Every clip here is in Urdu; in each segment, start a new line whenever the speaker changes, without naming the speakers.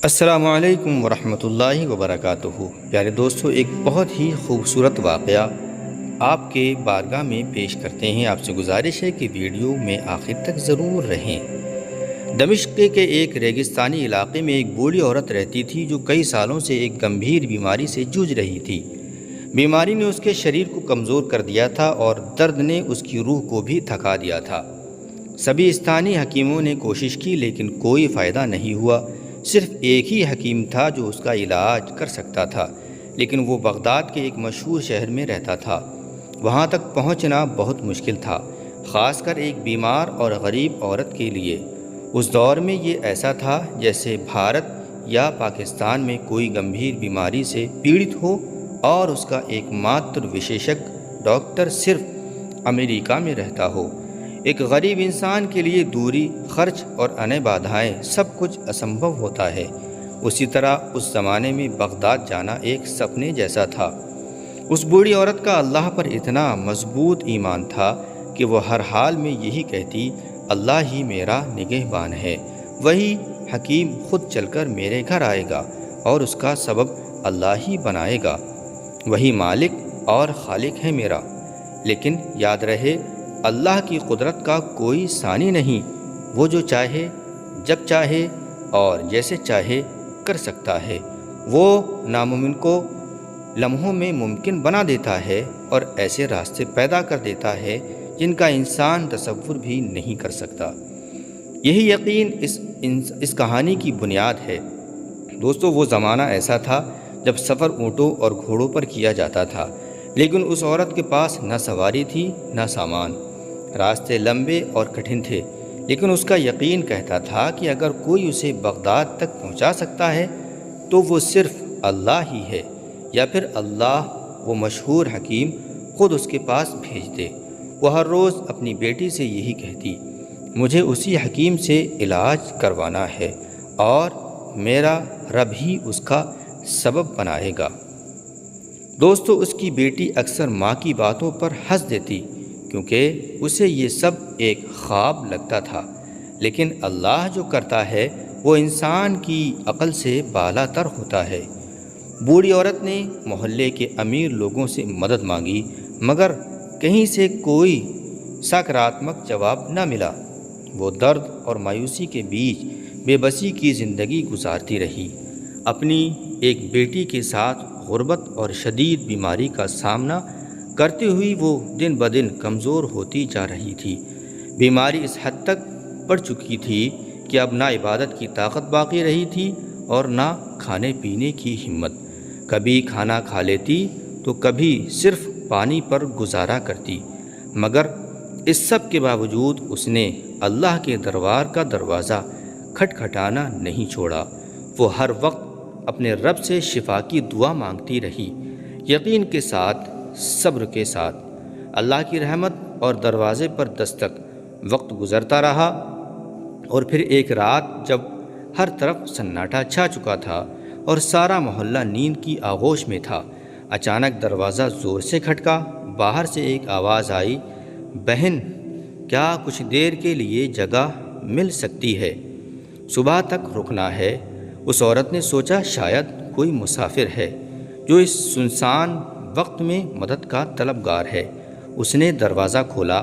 السلام علیکم ورحمۃ اللہ وبرکاتہ۔ پیارے دوستو، ایک بہت ہی خوبصورت واقعہ آپ کے بارگاہ میں پیش کرتے ہیں۔ آپ سے گزارش ہے کہ ویڈیو میں آخر تک ضرور رہیں۔ دمشق کے ایک ریگستانی علاقے میں ایک بوڑھی عورت رہتی تھی جو کئی سالوں سے ایک گمبھیر بیماری سے جوجھ رہی تھی۔ بیماری نے اس کے شریر کو کمزور کر دیا تھا اور درد نے اس کی روح کو بھی تھکا دیا تھا۔ سبھی استانی حکیموں نے کوشش کی لیکن کوئی فائدہ نہیں ہوا۔ صرف ایک ہی حکیم تھا جو اس کا علاج کر سکتا تھا، لیکن وہ بغداد کے ایک مشہور شہر میں رہتا تھا۔ وہاں تک پہنچنا بہت مشکل تھا، خاص کر ایک بیمار اور غریب عورت کے لیے۔ اس دور میں یہ ایسا تھا جیسے بھارت یا پاکستان میں کوئی گمبھیر بیماری سے پیڑت ہو اور اس کا ایک ماتر وشیشک ڈاکٹر صرف امریکہ میں رہتا ہو۔ ایک غریب انسان کے لیے دوری، خرچ اور انیہ بادھائیں سب کچھ اسمبھو ہوتا ہے۔ اسی طرح اس زمانے میں بغداد جانا ایک سپنے جیسا تھا۔ اس بوڑھی عورت کا اللہ پر اتنا مضبوط ایمان تھا کہ وہ ہر حال میں یہی کہتی، اللہ ہی میرا نگہبان ہے، وہی حکیم خود چل کر میرے گھر آئے گا اور اس کا سبب اللہ ہی بنائے گا، وہی مالک اور خالق ہے میرا۔ لیکن یاد رہے، اللہ کی قدرت کا کوئی ثانی نہیں، وہ جو چاہے جب چاہے اور جیسے چاہے کر سکتا ہے۔ وہ ناممکن کو لمحوں میں ممکن بنا دیتا ہے اور ایسے راستے پیدا کر دیتا ہے جن کا انسان تصور بھی نہیں کر سکتا۔ یہی یقین اس کہانی کی بنیاد ہے۔ دوستو، وہ زمانہ ایسا تھا جب سفر اونٹوں اور گھوڑوں پر کیا جاتا تھا، لیکن اس عورت کے پاس نہ سواری تھی نہ سامان۔ راستے لمبے اور کٹھن تھے، لیکن اس کا یقین کہتا تھا کہ اگر کوئی اسے بغداد تک پہنچا سکتا ہے تو وہ صرف اللہ ہی ہے، یا پھر اللہ وہ مشہور حکیم خود اس کے پاس بھیج دے۔ وہ ہر روز اپنی بیٹی سے یہی کہتی، مجھے اسی حکیم سے علاج کروانا ہے اور میرا رب ہی اس کا سبب بنائے گا۔ دوستو، اس کی بیٹی اکثر ماں کی باتوں پر ہنس دیتی کیونکہ اسے یہ سب ایک خواب لگتا تھا، لیکن اللہ جو کرتا ہے وہ انسان کی عقل سے بالا تر ہوتا ہے۔ بوڑھی عورت نے محلے کے امیر لوگوں سے مدد مانگی، مگر کہیں سے کوئی سکراتمک جواب نہ ملا۔ وہ درد اور مایوسی کے بیچ بے بسی کی زندگی گزارتی رہی، اپنی ایک بیٹی کے ساتھ غربت اور شدید بیماری کا سامنا کرتے ہوئی وہ دن بدن کمزور ہوتی جا رہی تھی۔ بیماری اس حد تک بڑھ چکی تھی کہ اب نہ عبادت کی طاقت باقی رہی تھی اور نہ کھانے پینے کی ہمت۔ کبھی کھانا کھا لیتی تو کبھی صرف پانی پر گزارا کرتی، مگر اس سب کے باوجود اس نے اللہ کے دربار کا دروازہ کھٹکھٹانا نہیں چھوڑا۔ وہ ہر وقت اپنے رب سے شفا کی دعا مانگتی رہی، یقین کے ساتھ، صبر کے ساتھ۔ اللہ کی رحمت اور دروازے پر دستک۔ وقت گزرتا رہا اور پھر ایک رات جب ہر طرف سناٹا چھا چکا تھا اور سارا محلہ نیند کی آغوش میں تھا، اچانک دروازہ زور سے کھٹکا۔ باہر سے ایک آواز آئی، بہن، کیا کچھ دیر کے لیے جگہ مل سکتی ہے؟ صبح تک رکنا ہے۔ اس عورت نے سوچا شاید کوئی مسافر ہے جو اس سنسان وقت میں مدد کا طلبگار ہے۔ اس نے دروازہ کھولا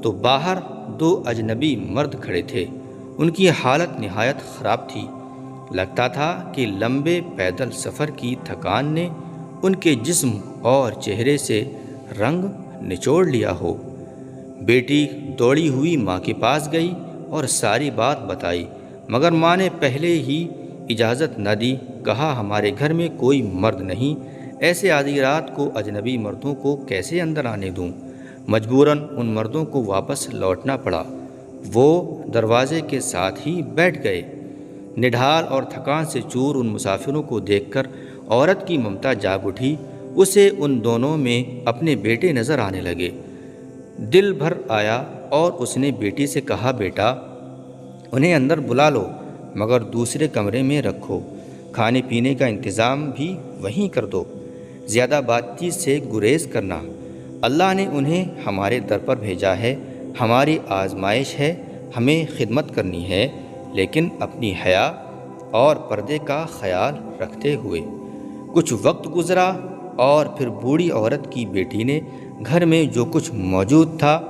تو باہر دو اجنبی مرد کھڑے تھے۔ ان کی حالت نہایت خراب تھی، لگتا تھا کہ لمبے پیدل سفر کی تھکان نے ان کے جسم اور چہرے سے رنگ نچوڑ لیا ہو۔ بیٹی دوڑی ہوئی ماں کے پاس گئی اور ساری بات بتائی، مگر ماں نے پہلے ہی اجازت نہ دی۔ کہا، ہمارے گھر میں کوئی مرد نہیں، ایسے آدھی رات کو اجنبی مردوں کو کیسے اندر آنے دوں؟ مجبوراً ان مردوں کو واپس لوٹنا پڑا۔ وہ دروازے کے ساتھ ہی بیٹھ گئے۔ نڈھال اور تھکان سے چور ان مسافروں کو دیکھ کر عورت کی ممتا جاگ اٹھی۔ اسے ان دونوں میں اپنے بیٹے نظر آنے لگے۔ دل بھر آیا اور اس نے بیٹی سے کہا، بیٹا، انہیں اندر بلا لو، مگر دوسرے کمرے میں رکھو، کھانے پینے کا انتظام بھی وہیں کر دو، زیادہ بات چیت سے گریز کرنا۔ اللہ نے انہیں ہمارے در پر بھیجا ہے، ہماری آزمائش ہے، ہمیں خدمت کرنی ہے، لیکن اپنی حیا اور پردے کا خیال رکھتے ہوئے۔ کچھ وقت گزرا اور پھر بوڑھی عورت کی بیٹی نے گھر میں جو کچھ موجود تھا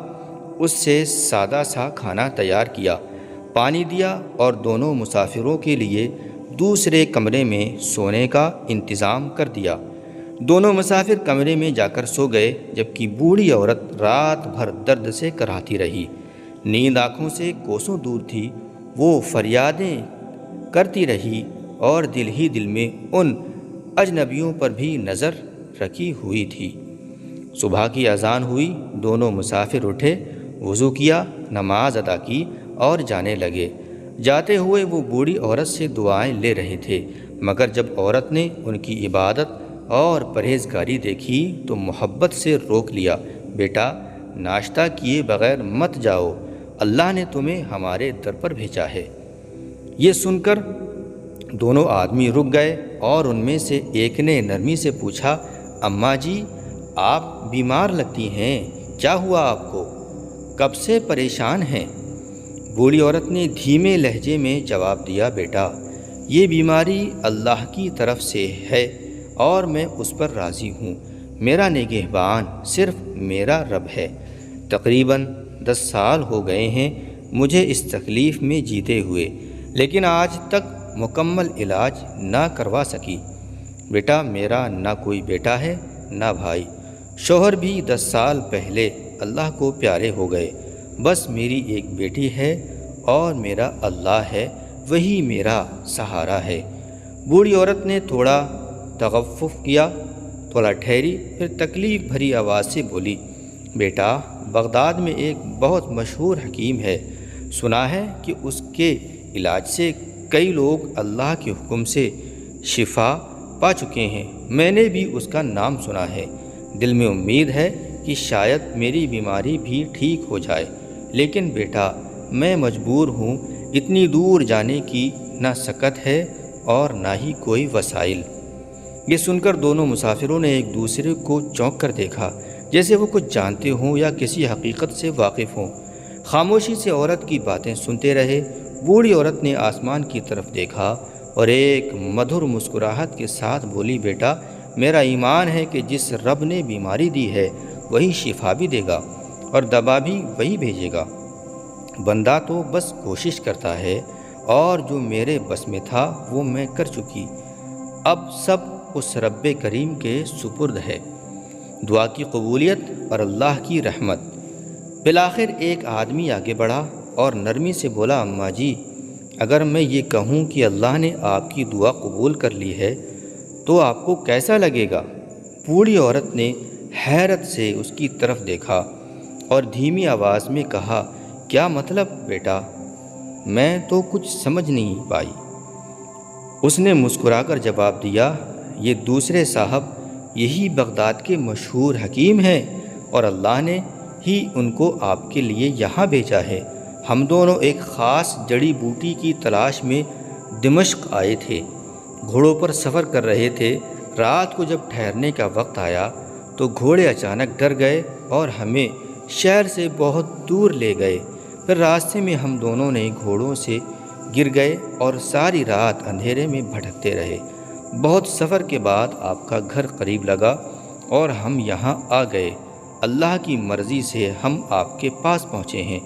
اس سے سادہ سا کھانا تیار کیا، پانی دیا اور دونوں مسافروں کے لیے دوسرے کمرے میں سونے کا انتظام کر دیا۔ دونوں مسافر کمرے میں جا کر سو گئے، جبکہ بوڑھی عورت رات بھر درد سے کراہتی رہی۔ نیند آنکھوں سے کوسوں دور تھی، وہ فریادیں کرتی رہی اور دل ہی دل میں ان اجنبیوں پر بھی نظر رکھی ہوئی تھی۔ صبح کی اذان ہوئی، دونوں مسافر اٹھے، وضو کیا، نماز ادا کی اور جانے لگے۔ جاتے ہوئے وہ بوڑھی عورت سے دعائیں لے رہے تھے، مگر جب عورت نے ان کی عبادت اور پرہیزگاری دیکھی تو محبت سے روک لیا۔ بیٹا، ناشتہ کیے بغیر مت جاؤ، اللہ نے تمہیں ہمارے در پر بھیجا ہے۔ یہ سن کر دونوں آدمی رک گئے اور ان میں سے ایک نے نرمی سے پوچھا، اماں جی، آپ بیمار لگتی ہیں، کیا ہوا آپ کو؟ کب سے پریشان ہیں؟ بوڑھی عورت نے دھیمے لہجے میں جواب دیا، بیٹا، یہ بیماری اللہ کی طرف سے ہے اور میں اس پر راضی ہوں۔ میرا نگہبان صرف میرا رب ہے۔ تقریباً 10 سال ہو گئے ہیں مجھے اس تکلیف میں جیتے ہوئے، لیکن آج تک مکمل علاج نہ کروا سکی۔ بیٹا، میرا نہ کوئی بیٹا ہے نہ بھائی، شوہر بھی 10 سال پہلے اللہ کو پیارے ہو گئے، بس میری ایک بیٹی ہے اور میرا اللہ ہے، وہی میرا سہارا ہے۔ بوڑھی عورت نے تھوڑا توقف کیا، تھوڑا ٹھہری، پھر تکلیف بھری آواز سے بولی، بیٹا، بغداد میں ایک بہت مشہور حکیم ہے، سنا ہے کہ اس کے علاج سے کئی لوگ اللہ کے حکم سے شفا پا چکے ہیں۔ میں نے بھی اس کا نام سنا ہے، دل میں امید ہے کہ شاید میری بیماری بھی ٹھیک ہو جائے، لیکن بیٹا، میں مجبور ہوں، اتنی دور جانے کی نہ سکت ہے اور نہ ہی کوئی وسائل۔ یہ سن کر دونوں مسافروں نے ایک دوسرے کو چونک کر دیکھا، جیسے وہ کچھ جانتے ہوں یا کسی حقیقت سے واقف ہوں۔ خاموشی سے عورت کی باتیں سنتے رہے۔ بوڑھی عورت نے آسمان کی طرف دیکھا اور ایک مدھر مسکراہٹ کے ساتھ بولی، بیٹا، میرا ایمان ہے کہ جس رب نے بیماری دی ہے وہی شفا بھی دے گا اور دوا بھی وہی بھیجے گا۔ بندہ تو بس کوشش کرتا ہے، اور جو میرے بس میں تھا وہ میں کر چکی، اب سب اس رب کریم کے سپرد ہے۔ دعا کی قبولیت اور اللہ کی رحمت۔ بالآخر ایک آدمی آگے بڑھا اور نرمی سے بولا، اماں جی، اگر میں یہ کہوں کہ اللہ نے آپ کی دعا قبول کر لی ہے تو آپ کو کیسا لگے گا؟ بوڑھی عورت نے حیرت سے اس کی طرف دیکھا اور دھیمی آواز میں کہا، کیا مطلب بیٹا؟ میں تو کچھ سمجھ نہیں پائی۔ اس نے مسکرا کر جواب دیا، یہ دوسرے صاحب یہی بغداد کے مشہور حکیم ہیں اور اللہ نے ہی ان کو آپ کے لیے یہاں بھیجا ہے۔ ہم دونوں ایک خاص جڑی بوٹی کی تلاش میں دمشق آئے تھے، گھوڑوں پر سفر کر رہے تھے۔ رات کو جب ٹھہرنے کا وقت آیا تو گھوڑے اچانک ڈر گئے اور ہمیں شہر سے بہت دور لے گئے۔ پھر راستے میں ہم دونوں نے گھوڑوں سے گر گئے اور ساری رات اندھیرے میں بھٹکتے رہے۔ بہت سفر کے بعد آپ کا گھر قریب لگا اور ہم یہاں آ گئے۔ اللہ کی مرضی سے ہم آپ کے پاس پہنچے ہیں،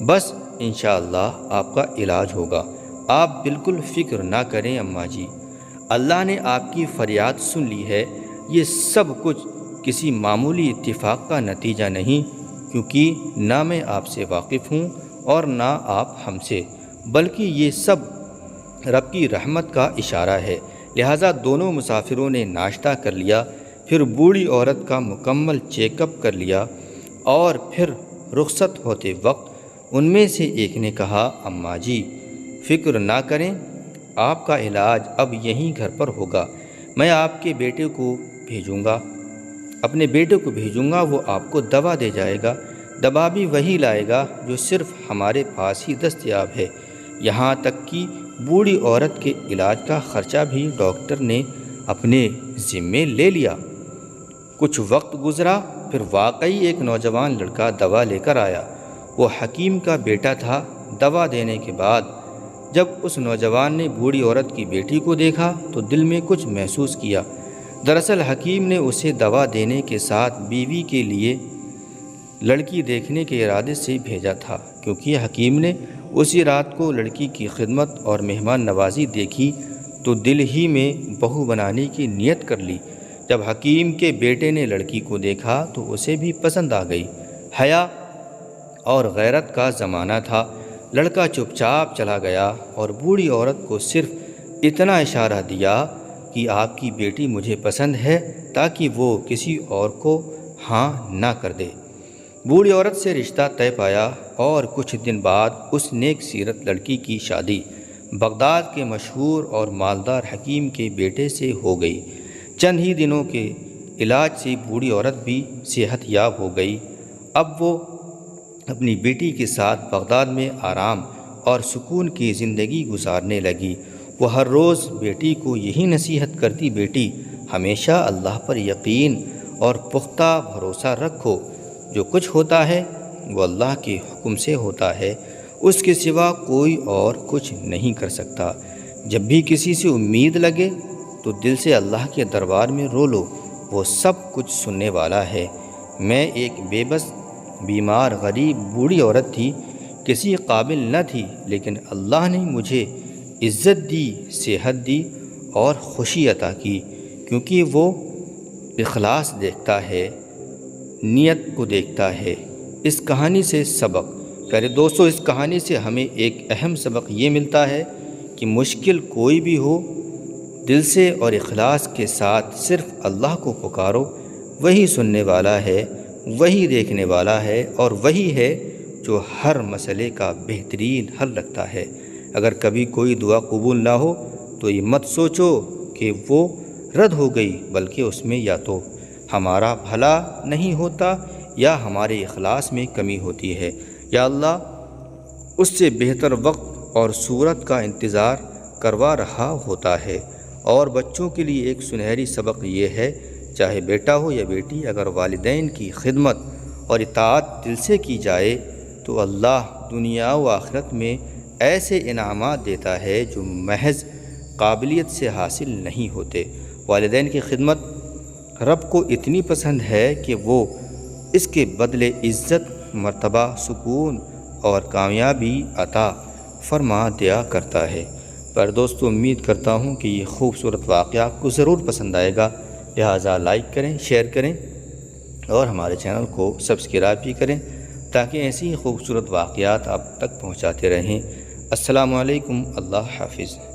بس انشاءاللہ آپ کا علاج ہوگا۔ آپ بالکل فکر نہ کریں اماں جی، اللہ نے آپ کی فریاد سن لی ہے۔ یہ سب کچھ کسی معمولی اتفاق کا نتیجہ نہیں، کیونکہ نہ میں آپ سے واقف ہوں اور نہ آپ ہم سے، بلکہ یہ سب رب کی رحمت کا اشارہ ہے۔ لہٰذا دونوں مسافروں نے ناشتہ کر لیا، پھر بوڑھی عورت کا مکمل چیک اپ کر لیا اور پھر رخصت ہوتے وقت ان میں سے ایک نے کہا، اماں جی، فکر نہ کریں، آپ کا علاج اب یہیں گھر پر ہوگا۔ میں آپ کے بیٹے کو بھیجوں گا، اپنے بیٹے کو بھیجوں گا، وہ آپ کو دوا دے جائے گا۔ دوا بھی وہی لائے گا جو صرف ہمارے پاس ہی دستیاب ہے۔ یہاں تک کہ بوڑھی عورت کے علاج کا خرچہ بھی ڈاکٹر نے اپنے ذمے لے لیا۔ کچھ وقت گزرا، پھر واقعی ایک نوجوان لڑکا دوا لے کر آیا۔ وہ حکیم کا بیٹا تھا۔ دوا دینے کے بعد جب اس نوجوان نے بوڑھی عورت کی بیٹی کو دیکھا تو دل میں کچھ محسوس کیا۔ دراصل حکیم نے اسے دوا دینے کے ساتھ بیوی کے لیے لڑکی دیکھنے کے ارادے سے بھیجا تھا، کیونکہ حکیم نے اسی رات کو لڑکی کی خدمت اور مہمان نوازی دیکھی تو دل ہی میں بہو بنانے کی نیت کر لی۔ جب حکیم کے بیٹے نے لڑکی کو دیکھا تو اسے بھی پسند آ گئی۔ حیا اور غیرت کا زمانہ تھا۔ لڑکا چپ چاپ چلا گیا اور بوڑھی عورت کو صرف اتنا اشارہ دیا کہ آپ کی بیٹی مجھے پسند ہے، تاکہ وہ کسی اور کو ہاں نہ کر دے۔ بوڑھی عورت سے رشتہ طے پایا اور کچھ دن بعد اس نیک سیرت لڑکی کی شادی بغداد کے مشہور اور مالدار حکیم کے بیٹے سے ہو گئی۔ چند ہی دنوں کے علاج سے بوڑھی عورت بھی صحت یاب ہو گئی۔ اب وہ اپنی بیٹی کے ساتھ بغداد میں آرام اور سکون کی زندگی گزارنے لگی۔ وہ ہر روز بیٹی کو یہی نصیحت کرتی، بیٹی ہمیشہ اللہ پر یقین اور پختہ بھروسہ رکھو، جو کچھ ہوتا ہے وہ اللہ کے حکم سے ہوتا ہے، اس کے سوا کوئی اور کچھ نہیں کر سکتا۔ جب بھی کسی سے امید لگے تو دل سے اللہ کے دربار میں رو لو، وہ سب کچھ سننے والا ہے۔ میں ایک بے بس بیمار غریب بوڑھی عورت تھی، کسی قابل نہ تھی، لیکن اللہ نے مجھے عزت دی، صحت دی اور خوشی عطا کی، کیونکہ وہ اخلاص دیکھتا ہے، نیت کو دیکھتا ہے۔ اس کہانی سے سبق، پیارے دوستو، اس کہانی سے ہمیں ایک اہم سبق یہ ملتا ہے کہ مشکل کوئی بھی ہو، دل سے اور اخلاص کے ساتھ صرف اللہ کو پکارو، وہی سننے والا ہے، وہی دیکھنے والا ہے، اور وہی ہے جو ہر مسئلے کا بہترین حل رکھتا ہے۔ اگر کبھی کوئی دعا قبول نہ ہو تو یہ مت سوچو کہ وہ رد ہو گئی، بلکہ اس میں یا تو ہمارا بھلا نہیں ہوتا یا ہمارے اخلاص میں کمی ہوتی ہے۔ یا اللہ اس سے بہتر وقت اور صورت کا انتظار کروا رہا ہوتا ہے۔ اور بچوں کے لیے ایک سنہری سبق یہ ہے، چاہے بیٹا ہو یا بیٹی، اگر والدین کی خدمت اور اطاعت دل سے کی جائے تو اللہ دنیا و آخرت میں ایسے انعامات دیتا ہے جو محض قابلیت سے حاصل نہیں ہوتے۔ والدین کی خدمت رب کو اتنی پسند ہے کہ وہ اس کے بدلے عزت، مرتبہ، سکون اور کامیابی عطا فرما دیا کرتا ہے۔ پر دوستو، امید کرتا ہوں کہ یہ خوبصورت واقعہ آپ کو ضرور پسند آئے گا، لہٰذا لائک کریں، شیئر کریں اور ہمارے چینل کو سبسکرائب بھی کریں تاکہ ایسی ہی خوبصورت واقعات آپ تک پہنچاتے رہیں۔ السلام علیکم، اللہ حافظ۔